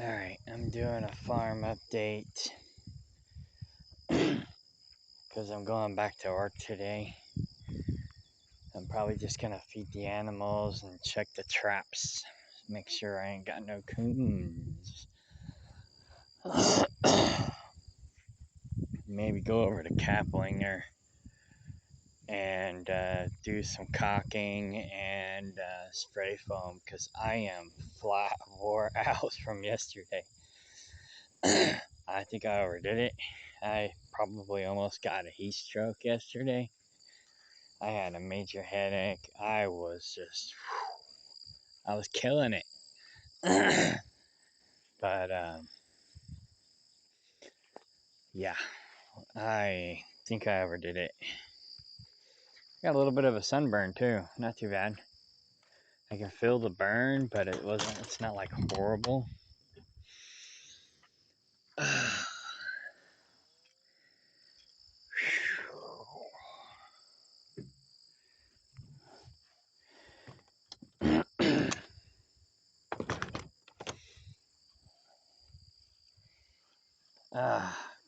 Alright, I'm doing a farm update because I'm going back to work today. I'm probably just gonna feed the animals and check the traps. Make sure I ain't got no coons. Maybe go over to Kaplinger and do some caulking and spray foam because I am flat wore out from yesterday. I think I overdid it. I probably almost got a heat stroke yesterday. I had a major headache. I was killing it. But, yeah, I think I overdid it. Got a little bit of a sunburn too. Not too bad. I can feel the burn, but it's not like horrible.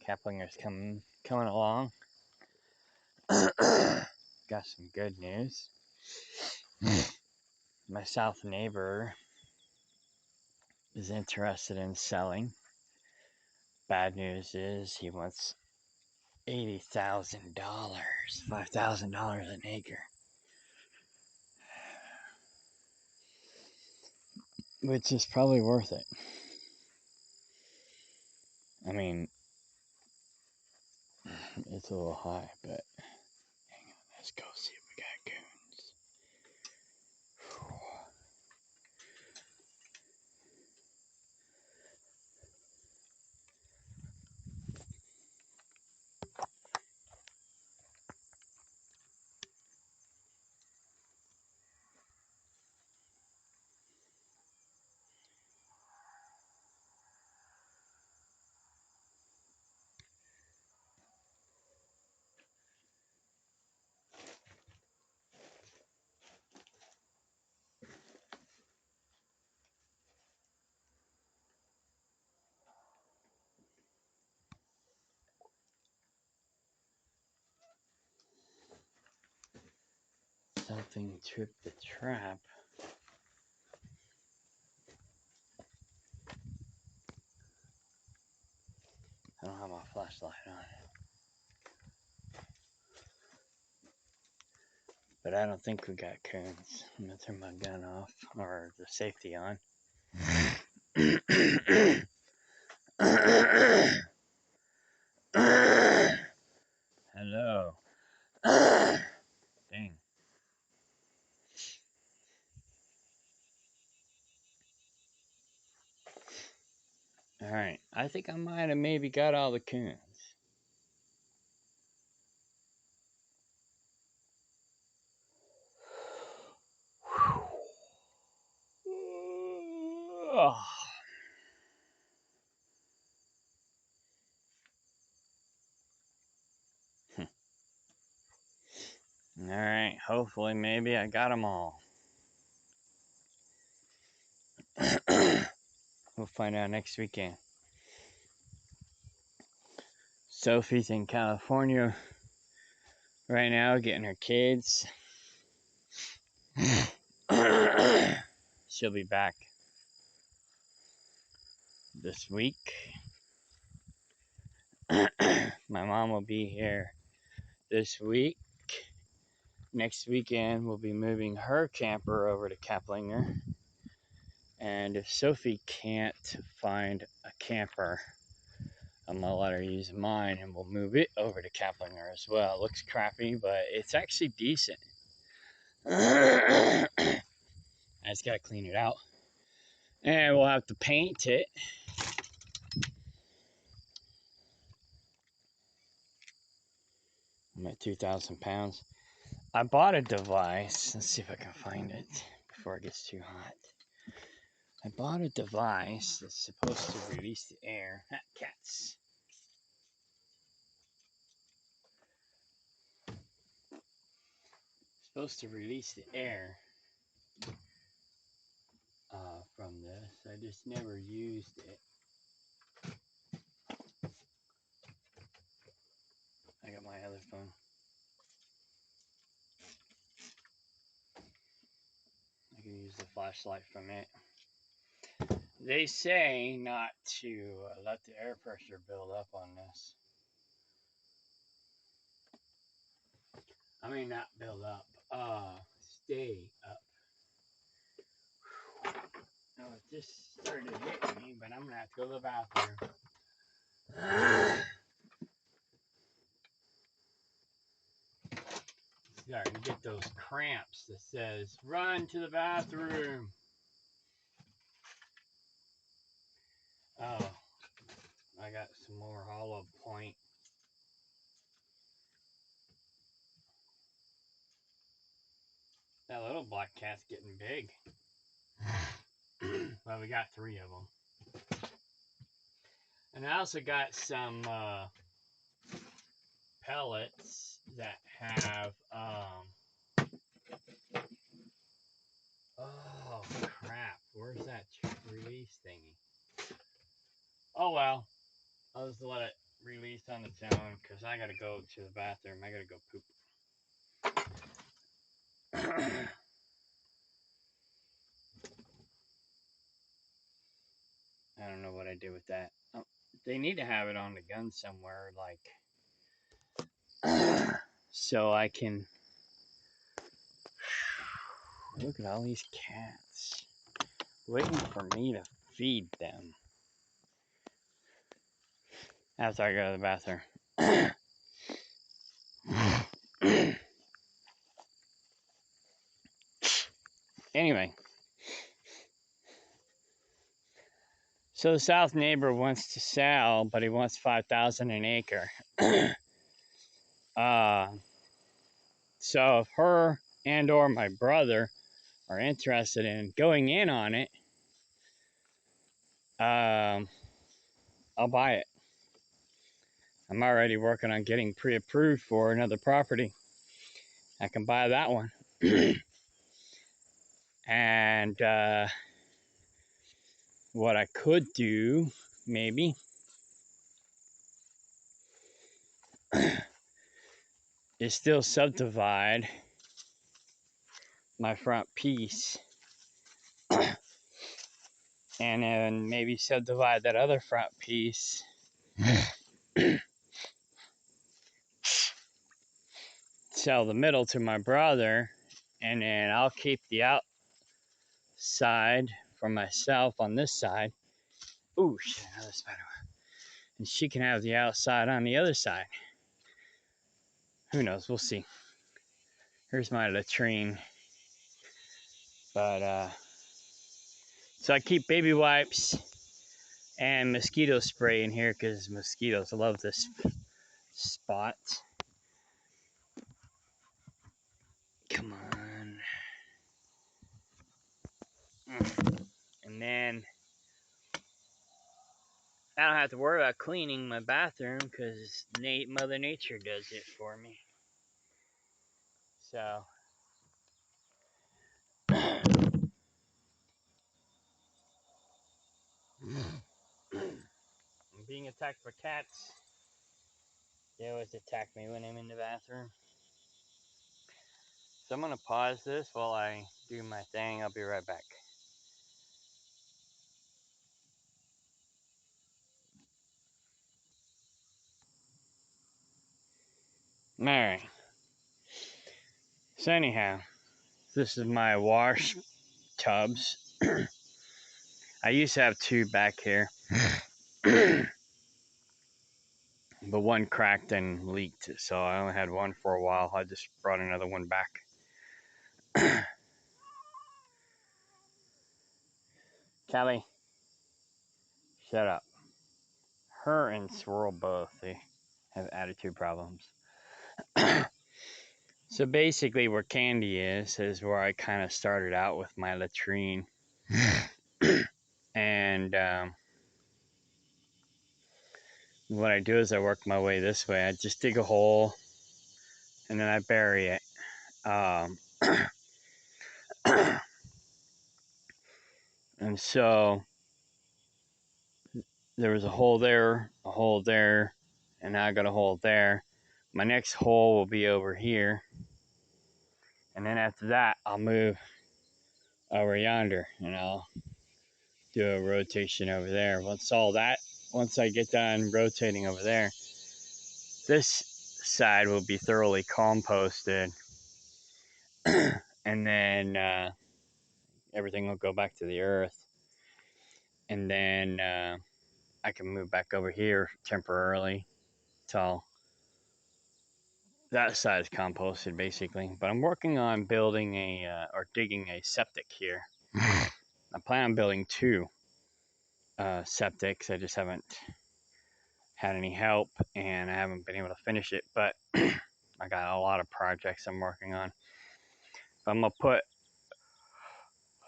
Kaplinger's coming along. Got some good news. My south neighbor is interested in selling. Bad news is he wants $80,000, $5,000 an acre, which is probably worth it. I mean, it's a little high, but hang on, let's go see if we got coons. Something tripped the trap. I don't have my flashlight on. But I don't think we got coons. I'm gonna turn my gun off, or the safety on. Hello. Dang. Alright, I think I might have maybe got all the coons. Alright, hopefully maybe I got them all. We'll find out next weekend. Sophie's in California right now getting her kids. She'll be back this week. My mom will be here this week. Next weekend, we'll be moving her camper over to Kaplinger. And if Sophie can't find a camper, I'm gonna let her use mine and we'll move it over to Kaplinger as well. It looks crappy, but it's actually decent. I just gotta clean it out. And we'll have to paint it. I'm at 2,000 pounds. I bought a device. Let's see if I can find it before it gets too hot. I bought a device that's supposed to release the air. Cats. Supposed to release the air from this. I just never used it. I got my other phone. I can use the flashlight from it. They say not to let the air pressure build up on this. I mean, not build up, stay up. Oh, it just started hitting me, but I'm gonna have to go to the bathroom. Starting to get those cramps that says, run to the bathroom. Oh, I got some more hollow point. That little black cat's getting big. Well, we got 3 of them. And I also got some pellets that have, oh crap, where's that release thingy? Oh well, I'll just let it release on its own because I gotta go to the bathroom. I gotta go poop. I don't know what I did with that. Oh, they need to have it on the gun somewhere, like, so I can look at all these cats waiting for me to feed them after I go to the bathroom. Anyway, so the south neighbor wants to sell, but he wants $5,000 an acre. So if her and or my brother are interested in going in on it, I'll buy it. I'm already working on getting pre-approved for another property. I can buy that one. And what I could do, maybe, is still subdivide my front piece and then maybe subdivide that other front piece sell the middle to my brother, and then I'll keep the outside for myself on this side. Ooh, shit, another spider. And she can have the outside on the other side. Who knows? We'll see. Here's my latrine. But, so I keep baby wipes and mosquito spray in here because mosquitoes love this spot. Come on. And then I don't have to worry about cleaning my bathroom because Mother Nature does it for me. So, I'm being attacked by cats. They always attack me when I'm in the bathroom. So I'm going to pause this while I do my thing. I'll be right back. Alright. So anyhow, this is my wash tubs. I used to have 2 back here. But one cracked and leaked, so I only had one for a while. I just brought another one back. Callie, shut up. Her and Swirl both, they have attitude problems. So basically where Candy is where I kind of started out with my latrine. And what I do is I work my way this way. I just dig a hole and then I bury it. And so there was a hole there, and now I got a hole there. My next hole will be over here, and then after that, I'll move over yonder, and I'll do a rotation over there. Once I get done rotating over there, this side will be thoroughly composted, and then everything will go back to the earth, and then I can move back over here temporarily till that side is composted, basically. But I'm working on building or digging a septic here. I plan on building two septics. I just haven't had any help, and I haven't been able to finish it. But I got a lot of projects I'm working on. I'm gonna put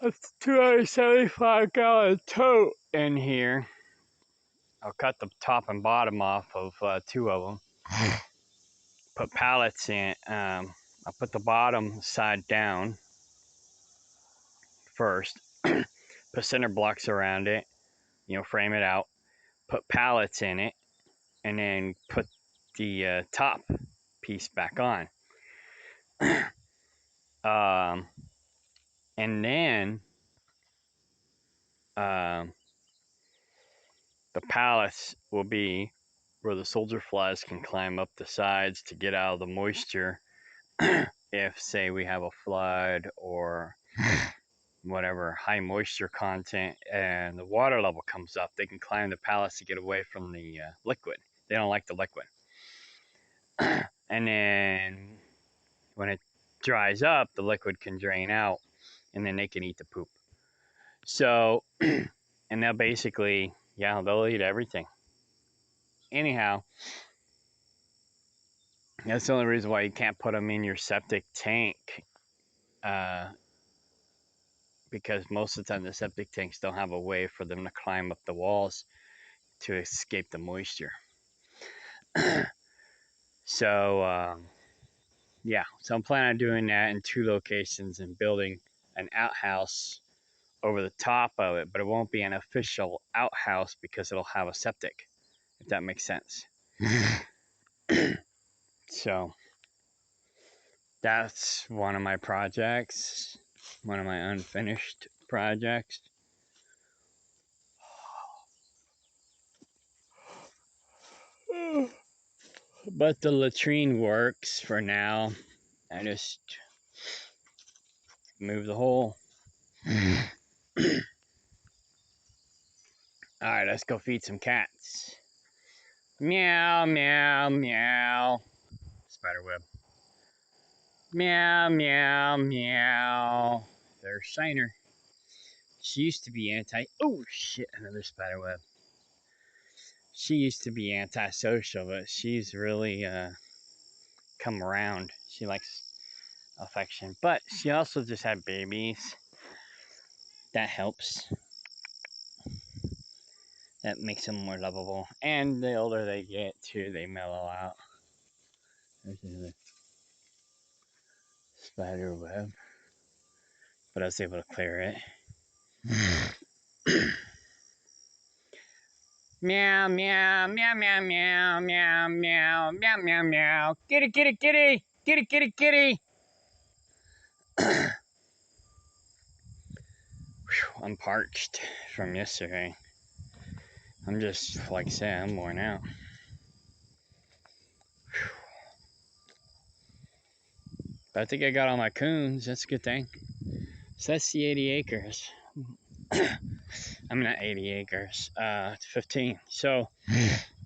a 275-gallon tote in here. I'll cut the top and bottom off of two of them. Put pallets in. I'll put the bottom side down first. Put cinder blocks around it. Frame it out. Put pallets in it, and then put the top piece back on. And then the pallets will be where the soldier flies can climb up the sides to get out of the moisture. If, say, we have a flood or whatever, high moisture content, and the water level comes up, they can climb the pallets to get away from the liquid. They don't like the liquid. And then when it dries up, the liquid can drain out, and then they can eat the poop. So, and they'll basically, they'll eat everything. Anyhow, that's the only reason why you can't put them in your septic tank, because most of the time the septic tanks don't have a way for them to climb up the walls to escape the moisture. So, so I'm planning on doing that in two locations and building an outhouse over the top of it, but it won't be an official outhouse because it'll have a septic, if that makes sense. So that's one of my projects, one of my unfinished projects. But the latrine works for now. I just move the hole. Alright, let's go feed some cats. Meow, meow, meow. Spiderweb. Meow, meow, meow. There's Shiner. She used to be oh shit, another spiderweb. She used to be antisocial, but she's really come around. She likes affection, but she also just had babies. That helps. That makes them more lovable. And the older they get, too, they mellow out. There's another spider web. But I was able to clear it. Meow, meow, meow, meow, meow, meow, meow, meow, meow, meow. Kitty, kitty, kitty. Kitty, kitty, kitty. I'm parched from yesterday. I'm just, like I said, I'm worn out. But I think I got all my coons. That's a good thing. So that's the 80 acres. I'm not 80 acres. 15. So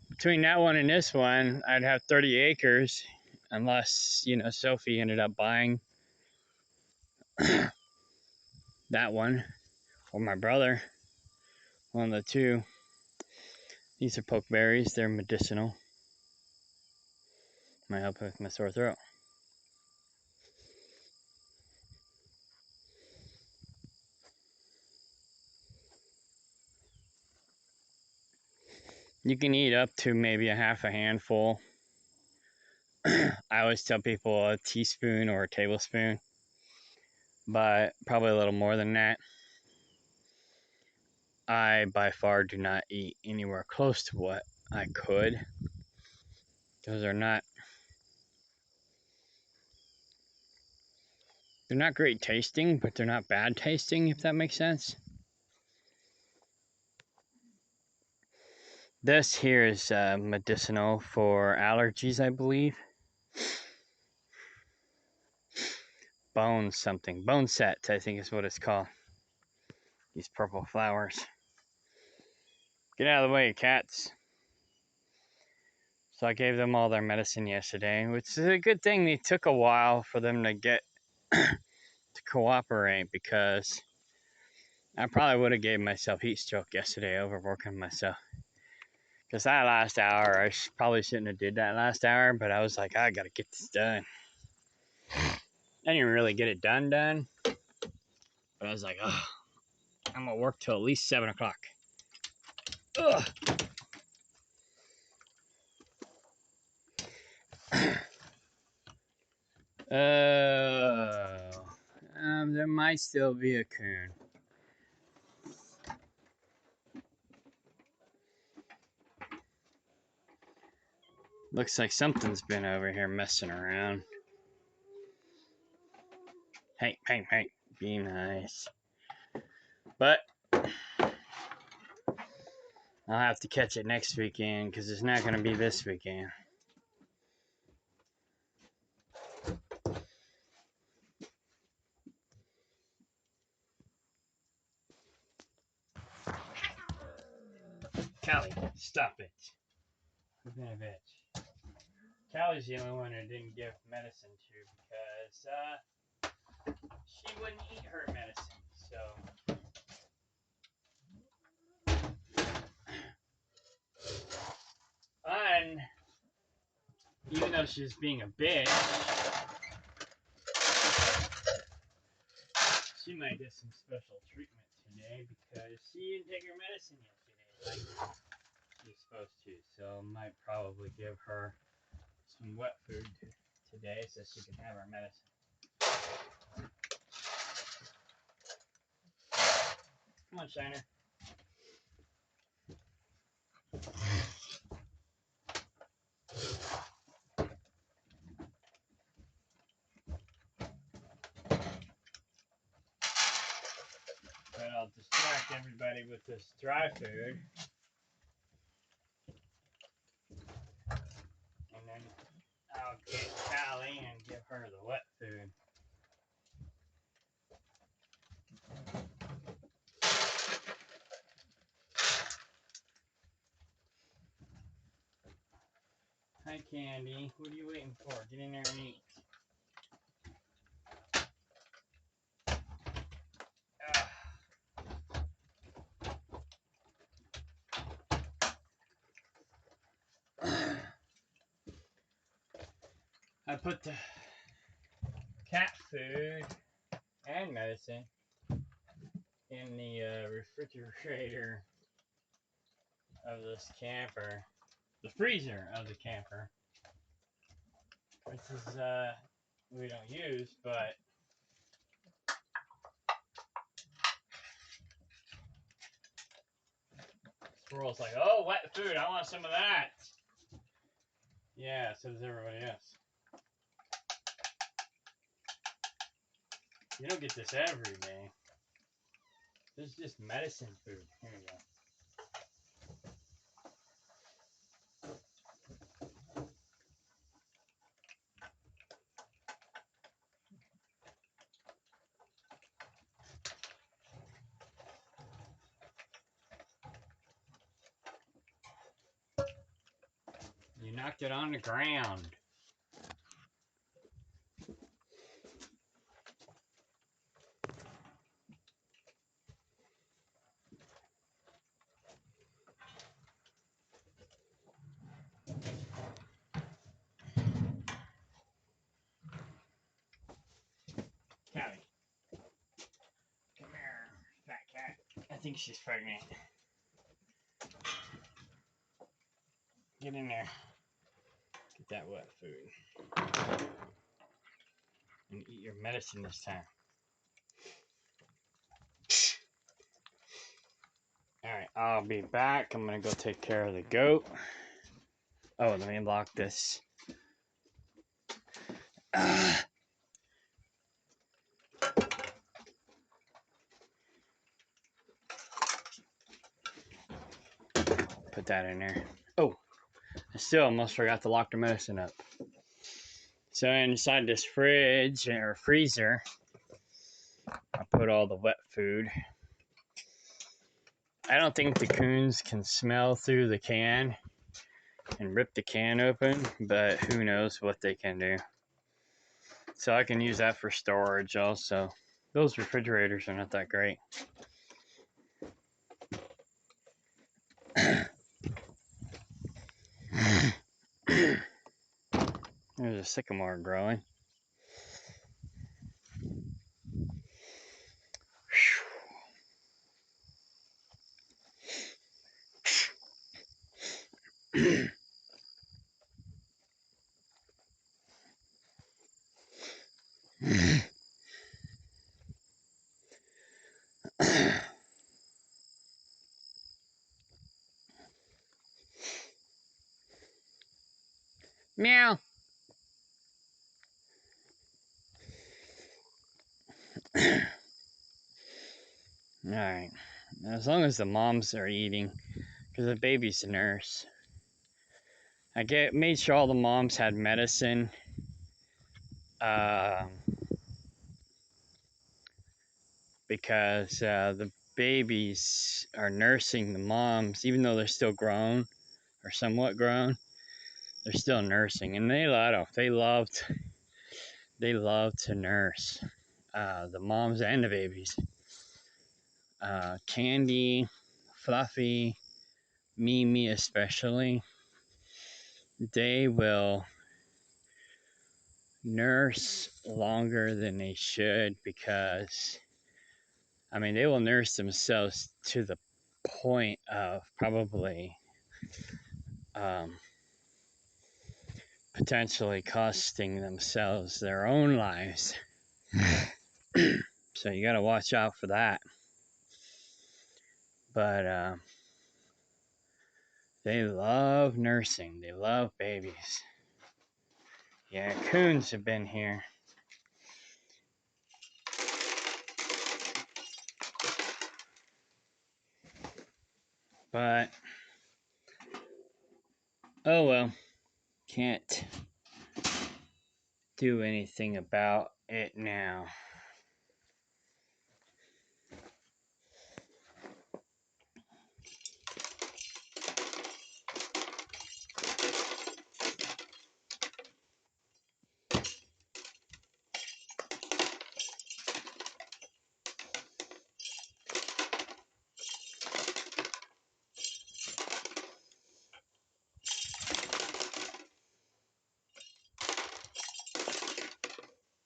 between that one and this one, I'd have 30 acres. Unless, Sophie ended up buying that one. Or my brother. One of the two. These are pokeberries. They're medicinal. Might help with my sore throat. You can eat up to maybe a half a handful. I always tell people a teaspoon or a tablespoon, but probably a little more than that. I by far do not eat anywhere close to what I could. Those are not, they're not great tasting, but they're not bad tasting, if that makes sense. This here is medicinal for allergies, I believe. Bone something. Bone set, I think is what it's called. These purple flowers. Get out of the way, cats. So I gave them all their medicine yesterday, which is a good thing. They took a while for them to get to cooperate, because I probably would have gave myself heat stroke yesterday overworking myself. Because that last hour, I probably shouldn't have did that last hour, but I was like, I gotta get this done. I didn't really get it done, but I was like, oh, I'm gonna work till at least 7 o'clock. Ugh. There might still be a coon. Looks like something's been over here messing around. Hey, be nice. But I'll have to catch it next weekend, because it's not going to be this weekend. Callie, stop it. You've been a bitch. Callie's the only one who didn't give medicine to, because she wouldn't eat her medicine. So and even though she was being a bitch, she might get some special treatment today, because she didn't take her medicine yesterday like she's supposed to. So might probably give her some wet food today so she can have her medicine. Come on, Shiner. But I'll distract everybody with this dry food. And then I'll get Callie and give her the wet food. Hi, Candy. What are you waiting for? Get in there and eat. I put the cat food and medicine in the refrigerator of this camper, the freezer of the camper, which is we don't use, but Squirrel's like, oh, wet food, I want some of that. Yeah, so does everybody else. You don't get this every day. This is just medicine food. Here you go. You knocked it on the ground. Callie, come here, fat cat. I think she's pregnant. Get in there. Get that wet food. And eat your medicine this time. I'll be back. I'm gonna go take care of the goat. Oh, let me lock this. Put that in there. Oh, I still almost forgot to lock the medicine up. So inside this fridge or freezer, I put all the wet food. I don't think the coons can smell through the can and rip the can open, but who knows what they can do. So I can use that for storage also. Those refrigerators are not that great. There's a sycamore growing. Meow. Alright. As long as the moms are eating, because the baby's a nurse. I made sure all the moms had medicine. Because the babies are nursing the moms, even though they're still grown or somewhat grown, they're still nursing, and they love to nurse the moms and the babies. Candy, Fluffy, Mimi especially, they will nurse longer than they should because, I mean, they will nurse themselves to the point of probably potentially costing themselves their own lives. So you got to watch out for that. But they love nursing. They love babies. Yeah, coons have been here. But, oh well. Can't do anything about it now.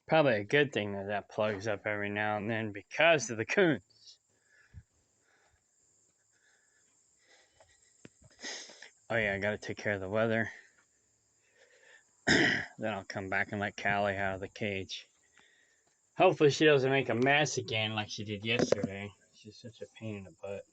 Probably a good thing that that plugs up every now and then because of the coons. Oh yeah, I gotta take care of the weather. Then I'll come back and let Callie out of the cage. Hopefully she doesn't make a mess again like she did yesterday. She's such a pain in the butt.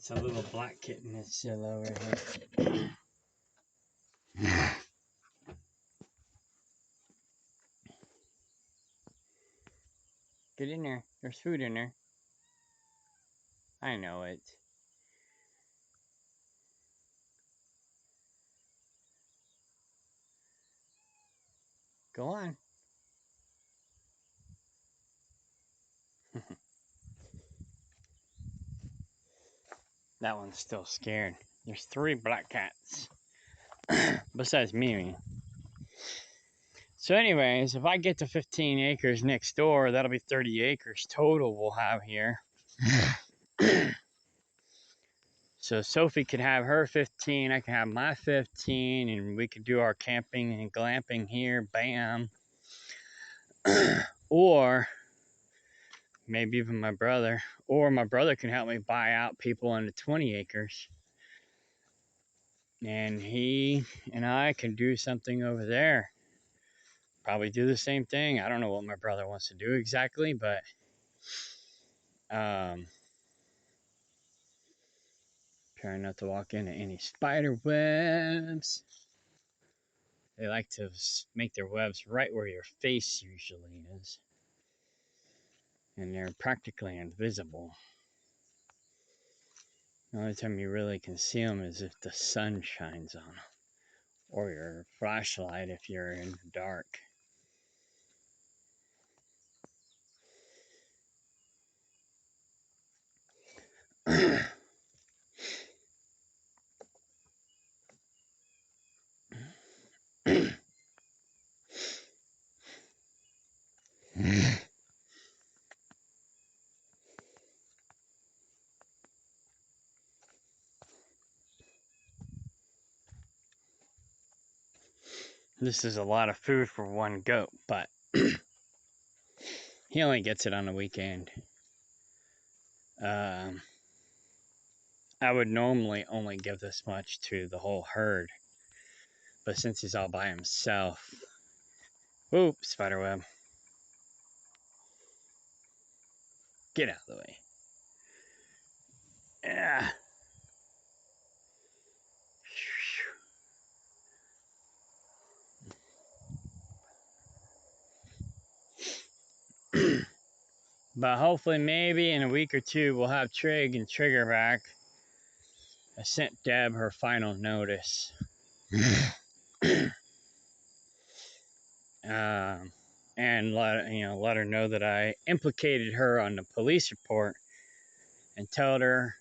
It's a little black kitten that's still over here. Get in there. There's food in there. I know it. Go on. That one's still scared. There's 3 black cats. Besides Mimi. So anyways, if I get to 15 acres next door, that'll be 30 acres total we'll have here. So Sophie could have her 15, I can have my 15, and we could do our camping and glamping here, bam. Or maybe even my brother. Or my brother can help me buy out people under 20 acres. And he and I can do something over there. Probably do the same thing. I don't know what my brother wants to do exactly, but trying not to walk into any spider webs. They like to make their webs right where your face usually is. And they're practically invisible. The only time you really can see them is if the sun shines on them. Or your flashlight if you're in the dark. This is a lot of food for one goat, but he only gets it on the weekend. I would normally only give this much to the whole herd, but since he's all by himself, whoop, spiderweb. Get out of the way. Yeah. But hopefully maybe in a week or two we'll have Trig and Trigger back. I sent Deb her final notice. And let her know that I implicated her on the police report and told her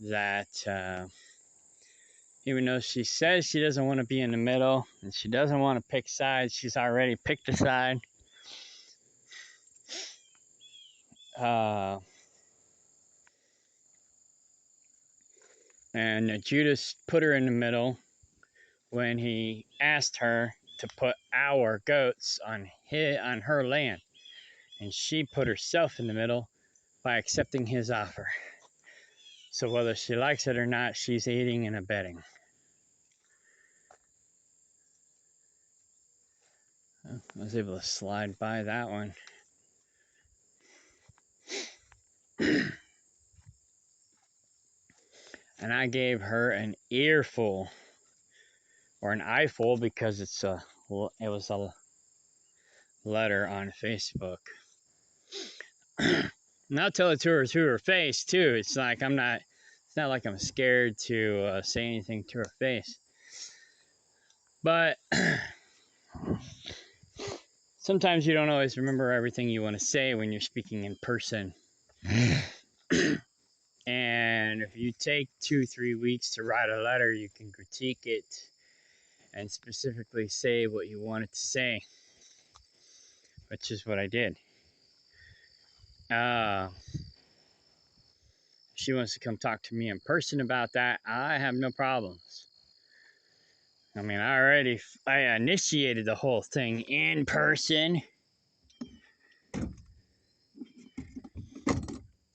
that even though she says she doesn't want to be in the middle and she doesn't want to pick sides, she's already picked a side. And Judas put her in the middle when he asked her to put our goats on her land. And she put herself in the middle by accepting his offer. So whether she likes it or not, she's aiding and abetting. I was able to slide by that one. And I gave her an earful, or an eyeful, because it was a letter on Facebook. And I'll tell it to her face too. It's not like I'm scared to say anything to her face. But sometimes you don't always remember everything you want to say when you're speaking in person. And if you take 2-3 weeks to write a letter, you can critique it and specifically say what you wanted to say, which is what I did. She wants to come talk to me in person about that. I have no problems. I mean, I initiated the whole thing in person.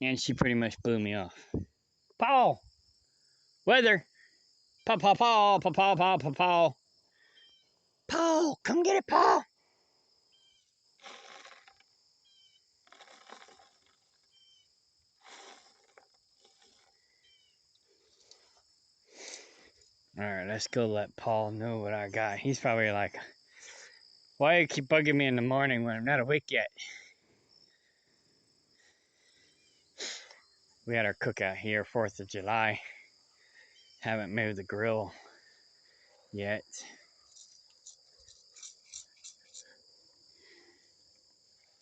And she pretty much blew me off. Paul! Weather! Paul, Paul, Paul, Paul, Paul, Paul, Paul, Paul. Paul, come get it, Paul! Alright, let's go let Paul know what I got. He's probably like, why do you keep bugging me in the morning when I'm not awake yet? We had our cookout here, 4th of July. Haven't moved the grill yet.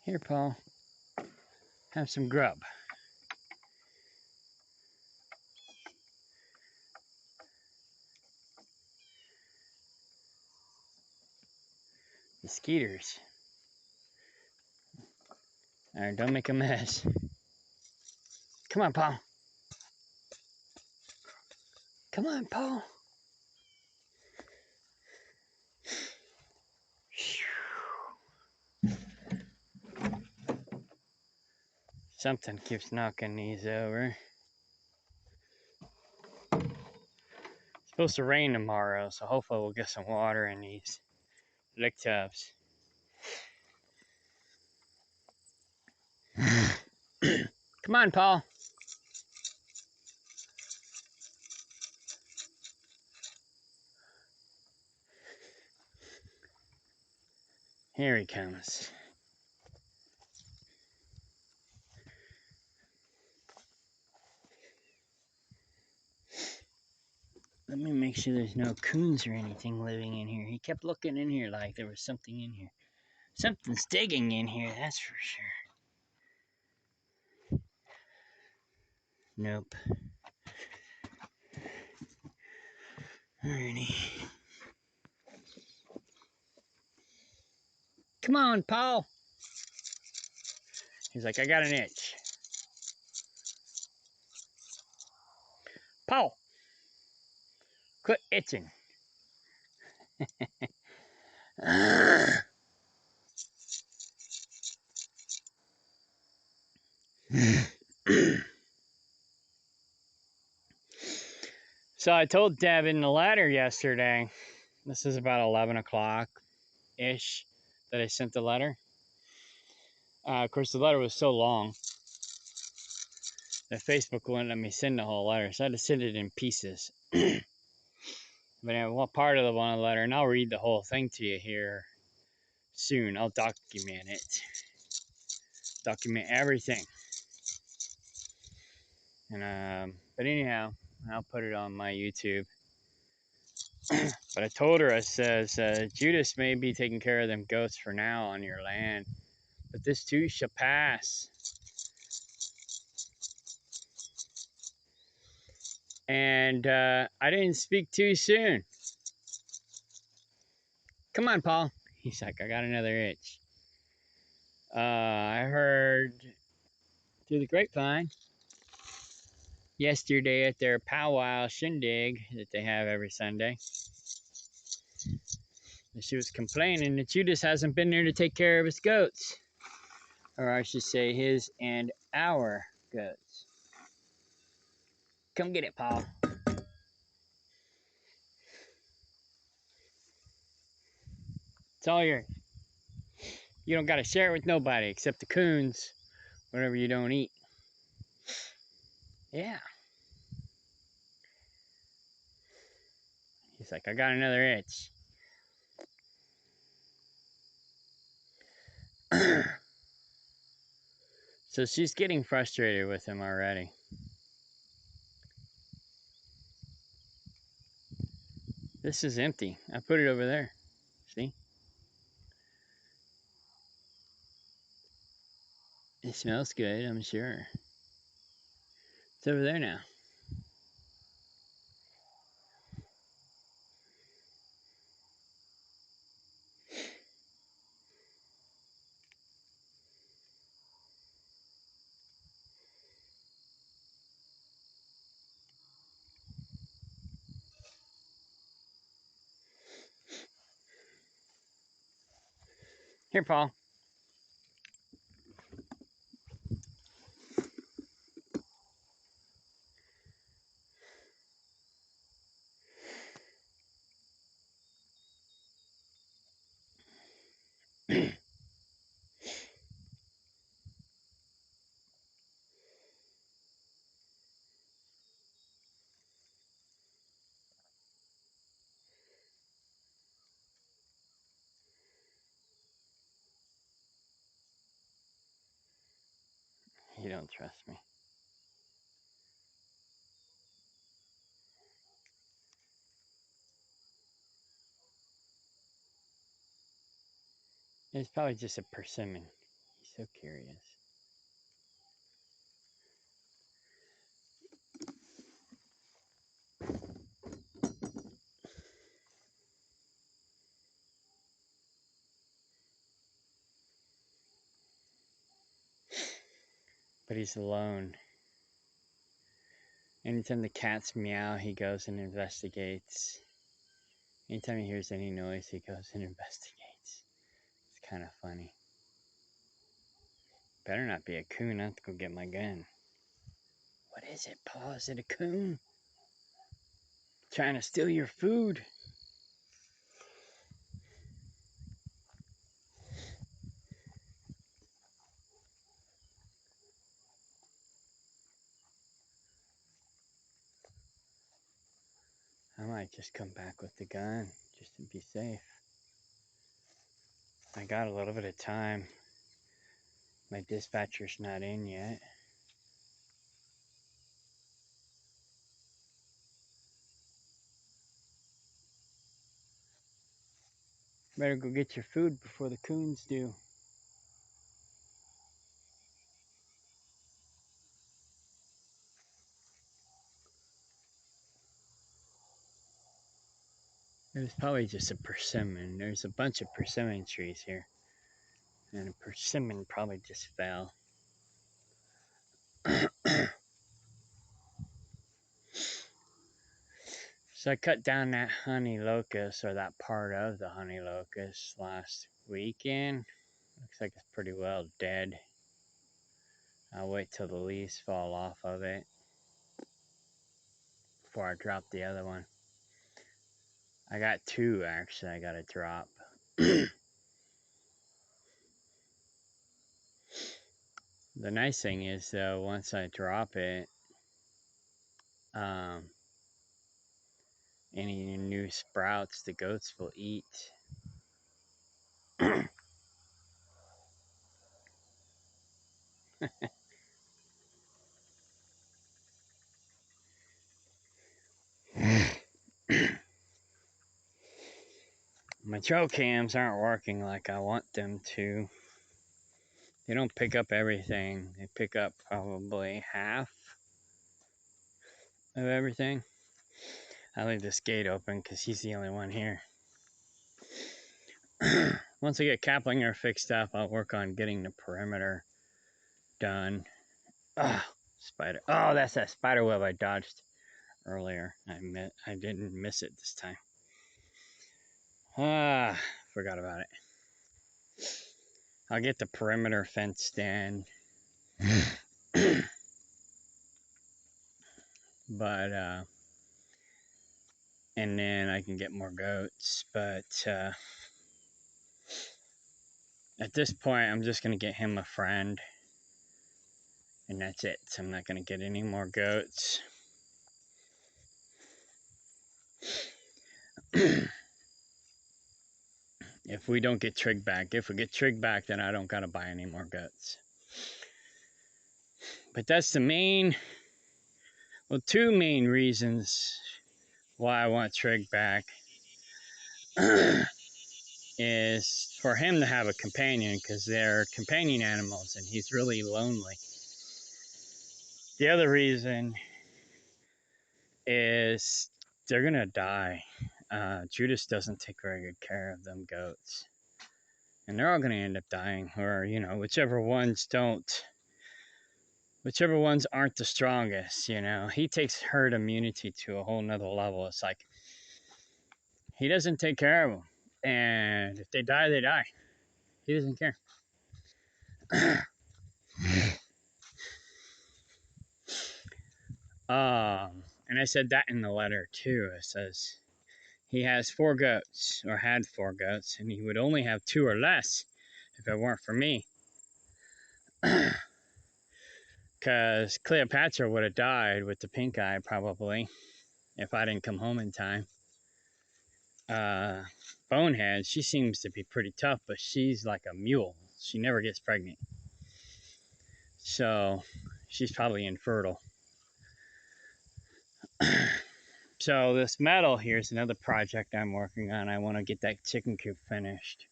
Here, Paul. Have some grub. The skeeters. Alright, don't make a mess. Come on, Paul. Come on, Paul. Something keeps knocking these over. It's supposed to rain tomorrow, so hopefully we'll get some water in these lick tubs. Come on, Paul. Here he comes. Let me make sure there's no coons or anything living in here. He kept looking in here like there was something in here. Something's digging in here, that's for sure. Nope. Alrighty. Come on, Paul. He's like, I got an itch. Paul, quit itching. So I told Devin the letter yesterday. This is about 11 o'clock-ish that I sent the letter. Of course, the letter was so long that Facebook wouldn't let me send the whole letter, so I had to send it in pieces. But I want part of the one letter, and I'll read the whole thing to you here soon. I'll document it. Document everything. And but anyhow, I'll put it on my YouTube. But I told her, I says, Judas may be taking care of them goats for now on your land, but this too shall pass. And I didn't speak too soon. Come on, Paul. He's like, I got another itch. I heard through the grapevine yesterday at their powwow shindig that they have every Sunday. And she was complaining that Judas hasn't been there to take care of his goats. Or I should say his and our goats. Come get it, Paul. It's all yours. You don't got to share it with nobody except the coons, whatever you don't eat. Yeah. He's like, I got another itch. So she's getting frustrated with him already. This is empty. I put it over there. See? It smells good, I'm sure. It's over there now. Here, Paul. don't trust me. It's probably just a persimmon. He's so curious. But he's alone. Anytime the cats meow, he goes and investigates. Anytime he hears any noise, he goes and investigates. It's kind of funny. Better not be a coon. I have to go get my gun. What is it, Paul? Is it a coon? Trying to steal your food? I might just come back with the gun just to be safe. I got a little bit of time. My dispatcher's not in yet. Better go get your food before the coons do. There's probably just a persimmon. There's a bunch of persimmon trees here. And a persimmon probably just fell. So I cut down that honey locust, or that part of the honey locust, last weekend. Looks like it's pretty well dead. I'll wait till the leaves fall off of it before I drop the other one. I got two actually I gotta drop. The nice thing is though, once I drop it, any new sprouts the goats will eat. My trail cams aren't working like I want them to. They don't pick up everything. They pick up probably half of everything. I leave this gate open because he's the only one here. Once I get Kaplinger fixed up, I'll work on getting the perimeter done. Oh, spider. Oh, that's that spider web I dodged earlier. I didn't miss it this time. Forgot about it. I'll get the perimeter fenced in. But, and then I can get more goats. But, at this point, I'm just going to get him a friend. And that's it. So I'm not going to get any more goats. If we don't get Trig back. If we get Trig back, then I don't got to buy any more goats. But that's the main, well, two main reasons why I want Trig back. Is for him to have a companion, because they're companion animals and he's really lonely. The other reason is they're gonna die. Judas doesn't take very good care of them goats, and they're all gonna end up dying, or whichever ones aren't the strongest. He takes herd immunity to a whole nother level. It's like he doesn't take care of them, and if they die, they die. He doesn't care. And I said that in the letter too. It says he has 4 goats, or had 4 goats, and he would only have 2 or less if it weren't for me. Because Cleopatra would have died with the pink eye probably if I didn't come home in time. Bonehead, she seems to be pretty tough, but she's like a mule. She never gets pregnant. So she's probably infertile. So this metal here is another project I'm working on. I want to get that chicken coop finished.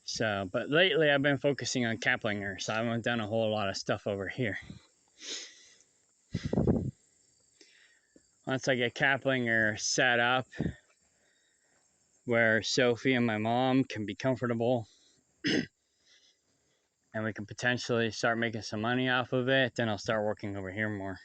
So, but lately I've been focusing on caplinger, so I haven't done a whole lot of stuff over here. Once I get caplinger set up, where Sophie and my mom can be comfortable, and we can potentially start making some money off of it, then I'll start working over here more.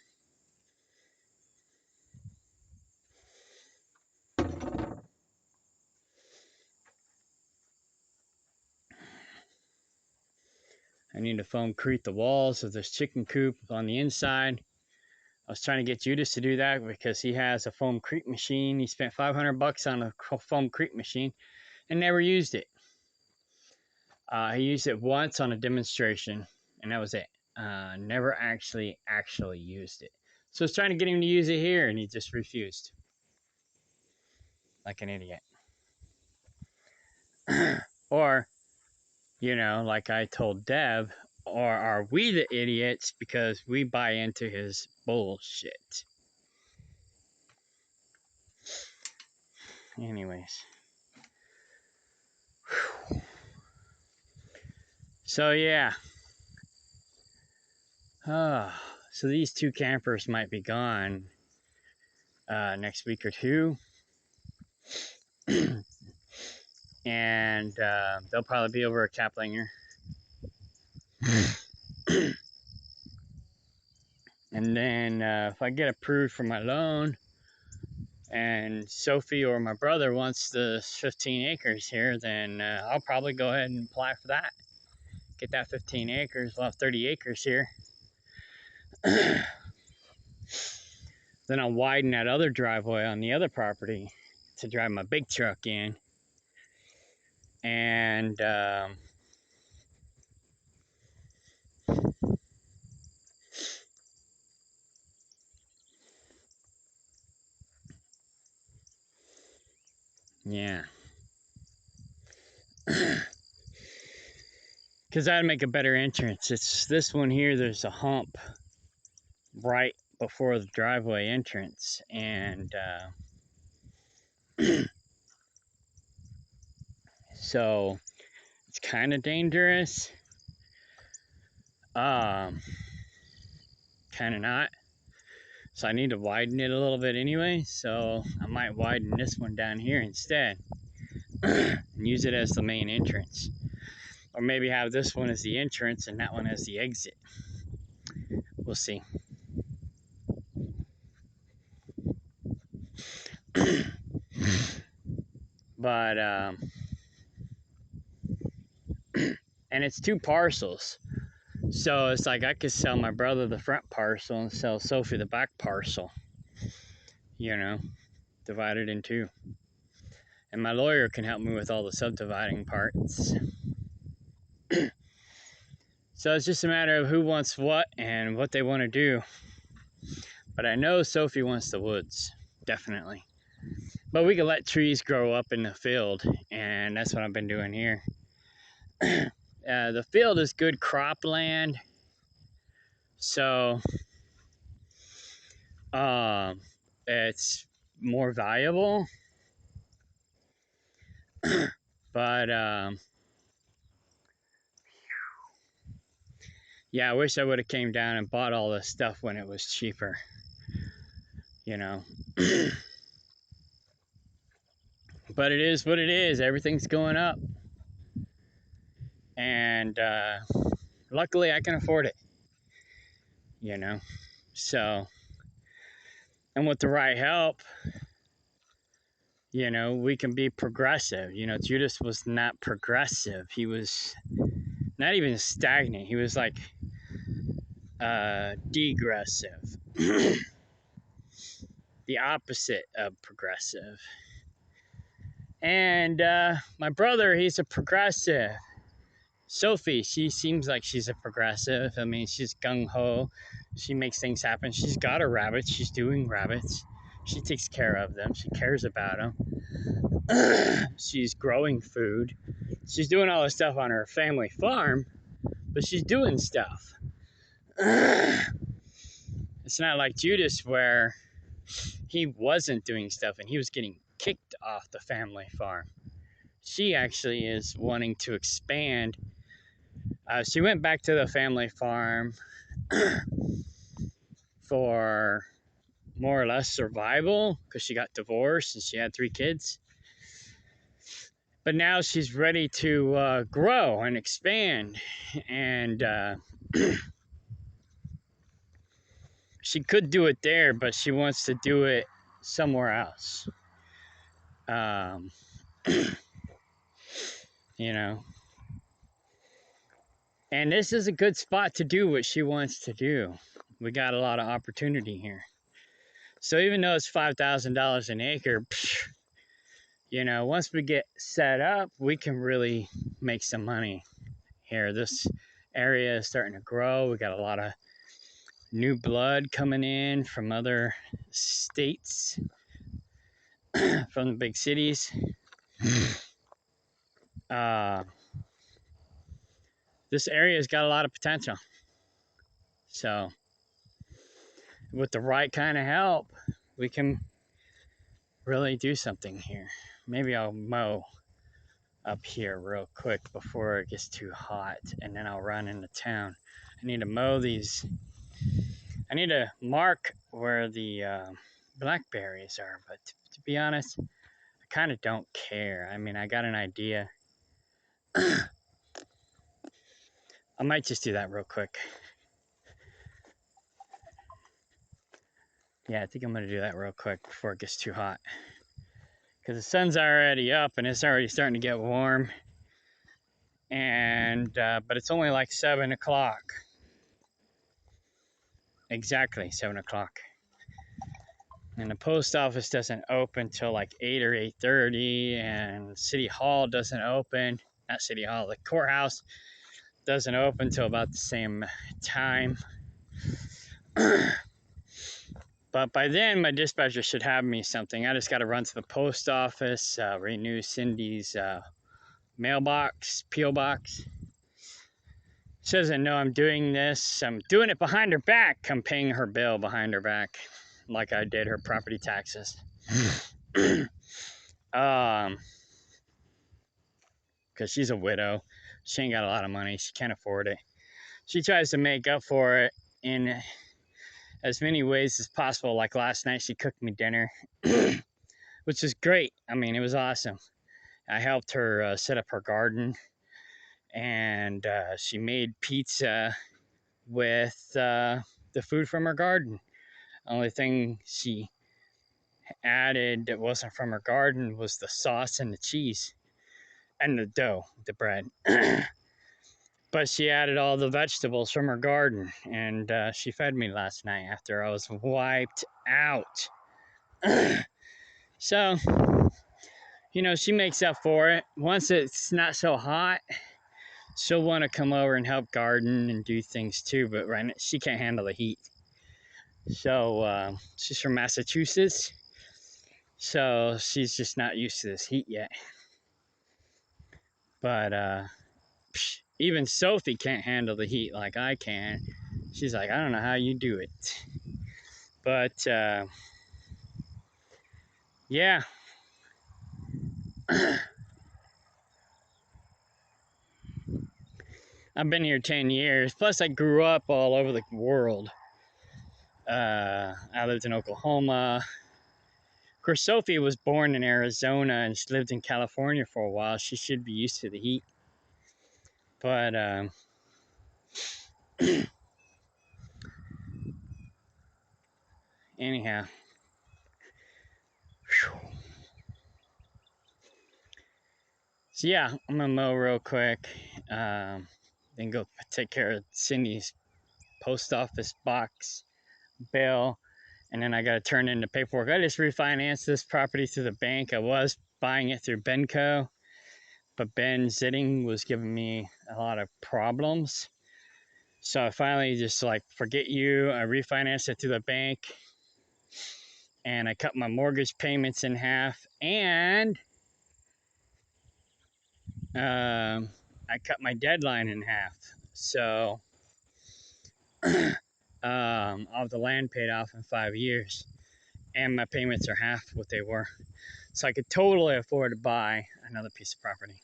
I need to foamcrete the walls of this chicken coop on the inside. I was trying to get Judas to do that because he has a foamcrete machine. He spent $500 on a foamcrete machine and never used it. He used it once on a demonstration, and that was it. Never actually used it. So I was trying to get him to use it here, and he just refused. Like an idiot. Or, you know, like I told Deb, or are we the idiots because we buy into his bullshit? Anyways. Whew. So, yeah. So these two campers might be gone next week or two. And they'll probably be over at Caplinger. And then if I get approved for my loan and Sophie or my brother wants the 15 acres here, then I'll probably go ahead and apply for that. Get that 15 acres. We'll have 30 acres here. Then I'll widen that other driveway on the other property to drive my big truck in. And yeah. Because that'd make a better entrance. It's this one here, there's a hump right before the driveway entrance. And so it's kind of dangerous. Kind of not. So I need to widen it a little bit anyway. So I might widen this one down here instead and use it as the main entrance. Or maybe have this one as the entrance and that one as the exit. We'll see. But and it's two parcels. So it's like I could sell my brother the front parcel and sell Sophie the back parcel. You know, divided in two. And my lawyer can help me with all the subdividing parts. So it's just a matter of who wants what and what they want to do. But I know Sophie wants the woods, definitely. But we can let trees grow up in the field, and that's what I've been doing here. The field is good cropland, so it's more valuable. But yeah, I wish I would have came down and bought all this stuff when it was cheaper, you know. But it is what it is. Everything's going up. And luckily I can afford it, you know. So, and with the right help, you know, we can be progressive. You know, Judas was not progressive. He was not even stagnant. He was like degressive. The opposite of progressive. And my brother, he's a progressive. Sophie, she seems like she's a progressive. I mean, she's gung-ho. She makes things happen. She's got her rabbits. She's doing rabbits. She takes care of them. She cares about them. She's growing food. She's doing all this stuff on her family farm, but she's doing stuff. It's not like Judas where he wasn't doing stuff and he was getting kicked off the family farm. She actually is wanting to expand. She went back to the family farm for more or less survival because she got divorced and she had 3 kids. But now she's ready to grow and expand. And she could do it there, but she wants to do it somewhere else. Um, you know, and this is a good spot to do what she wants to do. We got a lot of opportunity here. So even though it's $5,000 an acre, once we get set up, we can really make some money here. This area is starting to grow. We got a lot of new blood coming in from other states, from the big cities. This area's got a lot of potential. So with the right kind of help, we can really do something here. Maybe I'll mow up here real quick before it gets too hot, and then I'll run into town. I need to mow these. I need to mark where the blackberries are, but to be honest, I kind of don't care. I mean, I got an idea. I might just do that real quick. Yeah, I think I'm gonna do that real quick before it gets too hot. Because the sun's already up and it's already starting to get warm. And but it's only like 7 o'clock. Exactly 7 o'clock. And the post office doesn't open till like 8 or 8:30, and City Hall doesn't open. Not City Hall, the courthouse doesn't open till about the same time. But by then, my dispatcher should have me something. I just got to run to the post office, renew Cindy's mailbox, P.O. box. She doesn't know I'm doing this. I'm doing it behind her back. I'm paying her bill behind her back, like I did her property taxes. Because she's a widow. She ain't got a lot of money. She can't afford it. She tries to make up for it in as many ways as possible. Like last night, she cooked me dinner, which was great. I mean, it was awesome. I helped her set up her garden, and she made pizza with the food from her garden. Only thing she added that wasn't from her garden was the sauce and the cheese and the dough, the bread. But she added all the vegetables from her garden, and she fed me last night after I was wiped out. So, she makes up for it. Once it's not so hot, she'll want to come over and help garden and do things too, but right now, she can't handle the heat. So, she's from Massachusetts, so she's just not used to this heat yet. But even Sophie can't handle the heat like I can. She's like, I don't know how you do it. But yeah. I've been here 10 years. Plus, I grew up all over the world. I lived in Oklahoma. Of course, Sophie was born in Arizona and she lived in California for a while. She should be used to the heat. But anyhow. So yeah, I'm gonna mow real quick. Then go take care of Cindy's post office box bill. And then I got to turn in the paperwork. I just refinanced this property through the bank. I was buying it through Benco, but Ben Zitting was giving me a lot of problems. So I finally just forget you. I refinanced it through the bank, and I cut my mortgage payments in half, and I cut my deadline in half. So I'll have the land paid off in 5 years, and my payments are half what they were. So I could totally afford to buy another piece of property.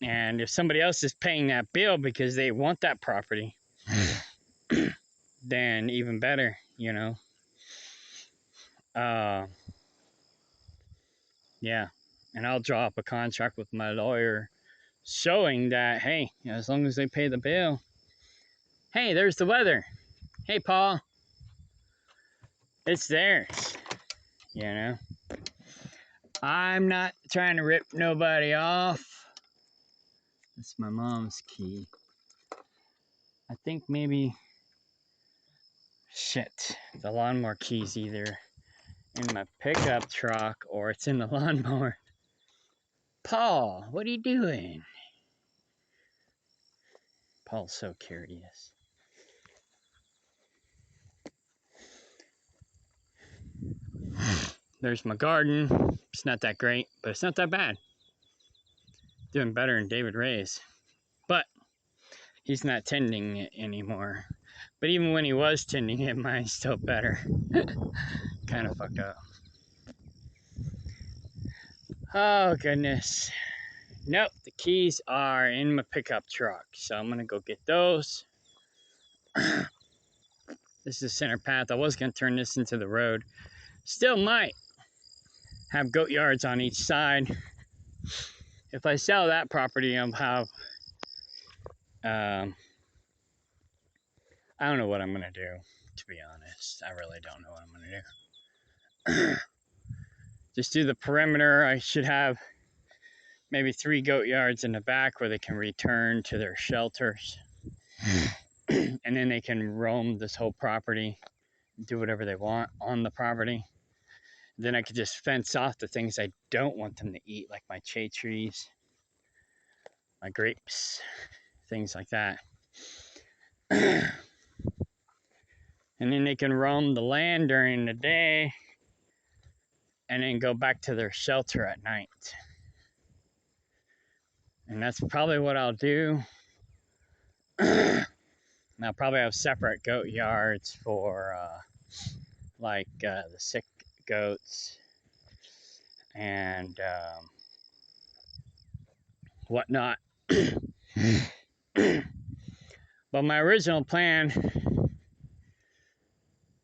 And if somebody else is paying that bill because they want that property, then even better, you know. Yeah. And I'll draw up a contract with my lawyer showing that, hey, as long as they pay the bill. Hey, there's the weather. Hey, Paul. It's theirs, you know. I'm not trying to rip nobody off. That's my mom's key. I think maybe, shit, the lawnmower key's either in my pickup truck or it's in the lawnmower. Paul, what are you doing? Paul's so curious. There's my garden. It's not that great, but it's not that bad. Doing better than David Ray's. But he's not tending it anymore. But even when he was tending it, mine's still better. Kind of fucked up. Oh, goodness. Nope, the keys are in my pickup truck. So I'm going to go get those. This is the center path. I was going to turn this into the road. Still might have goat yards on each side. If I sell that property, I'll have, I don't know what I'm going to do, to be honest. I really don't know what I'm going to do. Just do the perimeter. I should have maybe 3 goat yards in the back where they can return to their shelters. And then they can roam this whole property, do whatever they want on the property. Then I could just fence off the things I don't want them to eat, like my shade trees, my grapes, things like that. And then they can roam the land during the day and then go back to their shelter at night. And that's probably what I'll do. I'll probably have separate goat yards for like the sick goats and whatnot. But my original plan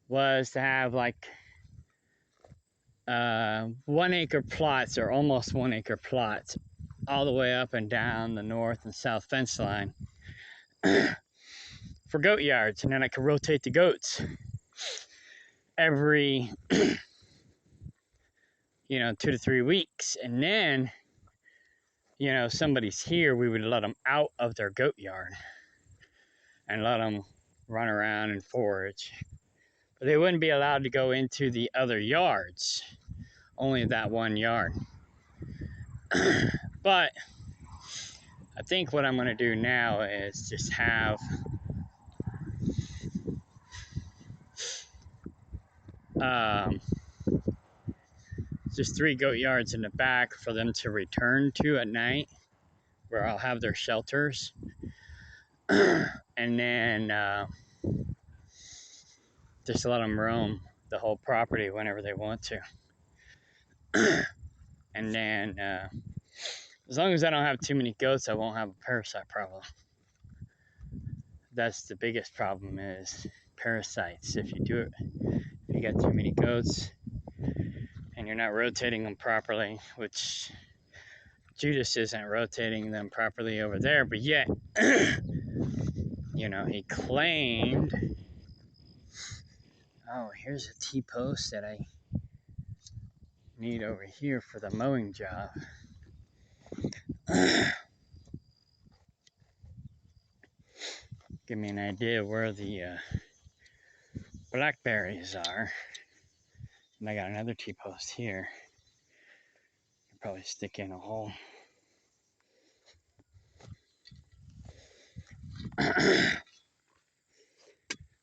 was to have like 1 acre plots or almost 1 acre plots all the way up and down the north and south fence line for goat yards. And then I could rotate the goats every 2 to 3 weeks. And then somebody's here, we would let them out of their goat yard and let them run around and forage. But they wouldn't be allowed to go into the other yards, only that one yard. But I think what I'm going to do now is just have just 3 goat yards in the back for them to return to at night, where I'll have their shelters. And then just let them roam the whole property whenever they want to. And then as long as I don't have too many goats, I won't have a parasite problem. That's the biggest problem, is parasites. If you got too many goats and you're not rotating them properly, which Judas isn't rotating them properly over there, but yet he claimed, oh, here's a T-post that I need over here for the mowing job. Give me an idea where the blackberries are. And I got another T-post here. I'll probably stick in a hole.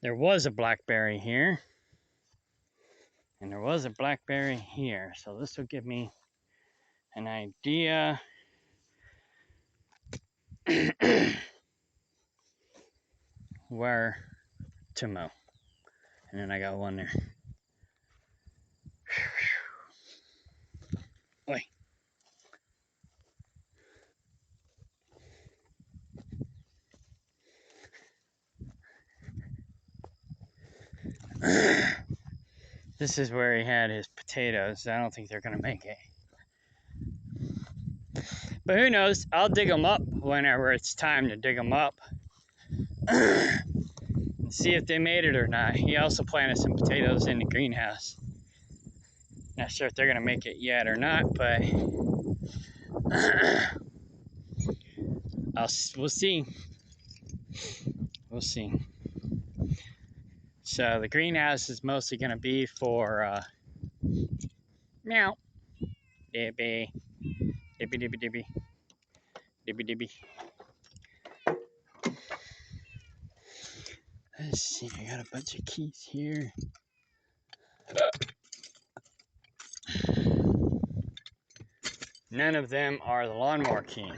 There was a blackberry here. And there was a blackberry here. So this will give me an idea where to mow. And then I got one there. Oi. This is where he had his potatoes. I don't think they're gonna make it. But who knows? I'll dig them up whenever it's time to dig them up. And see if they made it or not. He also planted some potatoes in the greenhouse. Not sure if they're gonna make it yet or not, but we'll see. We'll see. So the greenhouse is mostly gonna be for meow, dibby, dibby, dibby, dibby, dibby, dibby. Let's see. I got a bunch of keys here. None of them are the lawnmower key.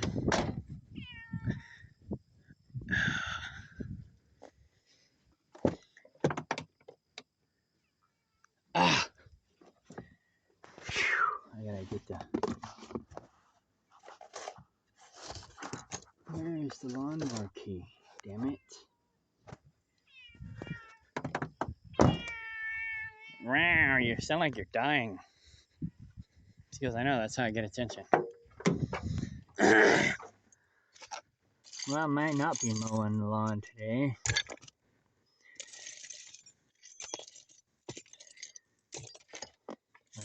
Ah! I gotta get the... Where's the lawnmower key? Damn it. Wow, you sound like you're dying. It's because I know that's how I get attention. Well, I might not be mowing the lawn today.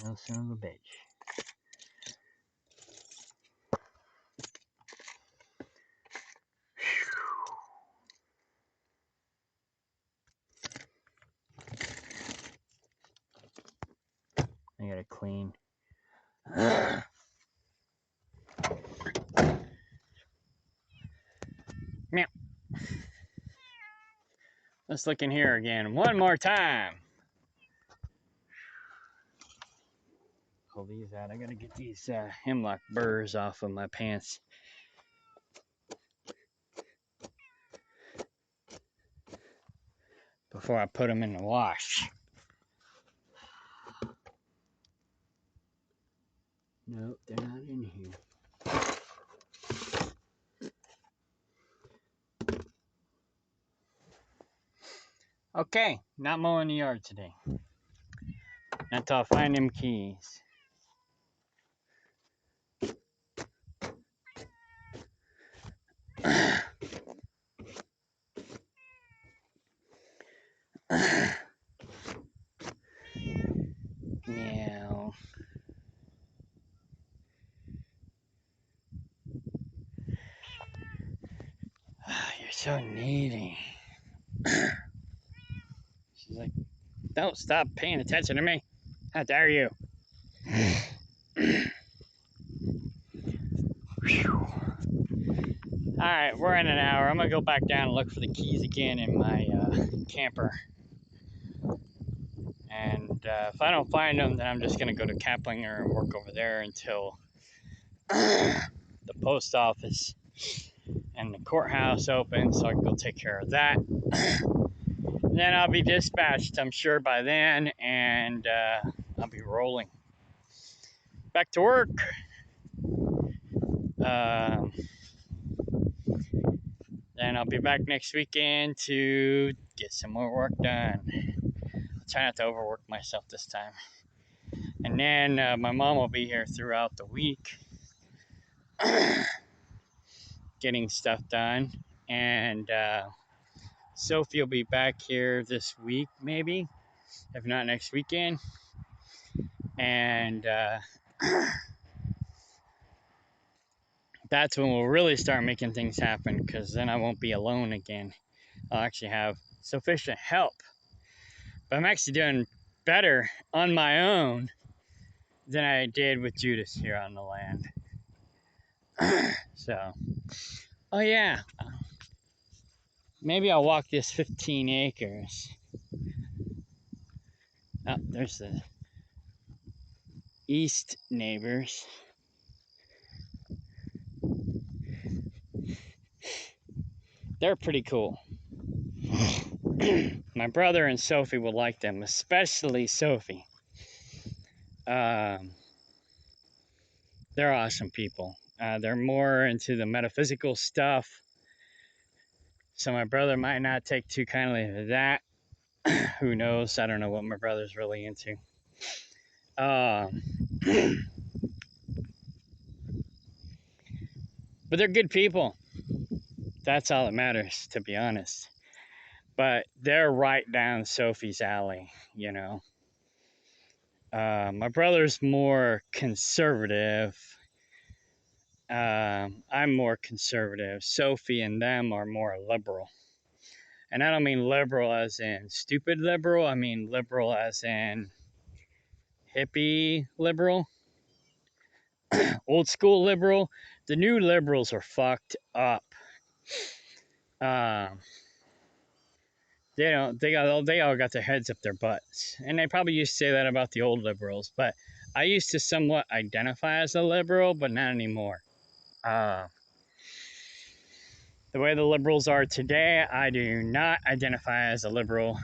Well, son of a bitch. I gotta clean. Meow. Let's look in here again one more time. Pull these out. I gotta get these hemlock burrs off of my pants. Before I put them in the wash. Nope, they're not in here. Okay, not mowing the yard today. Not until I find them keys. Meow. You're so needy. She's like, don't stop paying attention to me. How dare you? Alright, we're in an hour. I'm gonna go back down and look for the keys again in my camper. And if I don't find them, then I'm just gonna go to Kaplinger and work over there until the post office and the courthouse open, so I can go take care of that. Then I'll be dispatched, I'm sure, by then, and I'll be rolling back to work. Then I'll be back next weekend to get some more work done. I'll try not to overwork myself this time. And then my mom will be here throughout the week getting stuff done. And Sophie will be back here this week, maybe, if not next weekend. And that's when we'll really start making things happen, because then I won't be alone again. I'll actually have sufficient help. But I'm actually doing better on my own than I did with Judas here on the land. So, oh yeah, maybe I'll walk this 15 acres. Oh, there's the east neighbors. They're pretty cool. My brother and Sophie would like them, especially Sophie. Um, they're awesome people. They're more into the metaphysical stuff, so my brother might not take too kindly to that. Who knows? I don't know what my brother's really into. Um, but they're good people. That's all that matters, to be honest. But they're right down Sophie's alley, you know. My brother's more conservative. I'm more conservative. Sophie and them are more liberal. And I don't mean liberal as in stupid liberal, I mean liberal as in hippie liberal, old school liberal. The new liberals are fucked up. Um, they all got their heads up their butts, and they probably used to say that about the old liberals. But I used to somewhat identify as a liberal, but not anymore. Uh, the way the liberals are today, I do not identify as a liberal.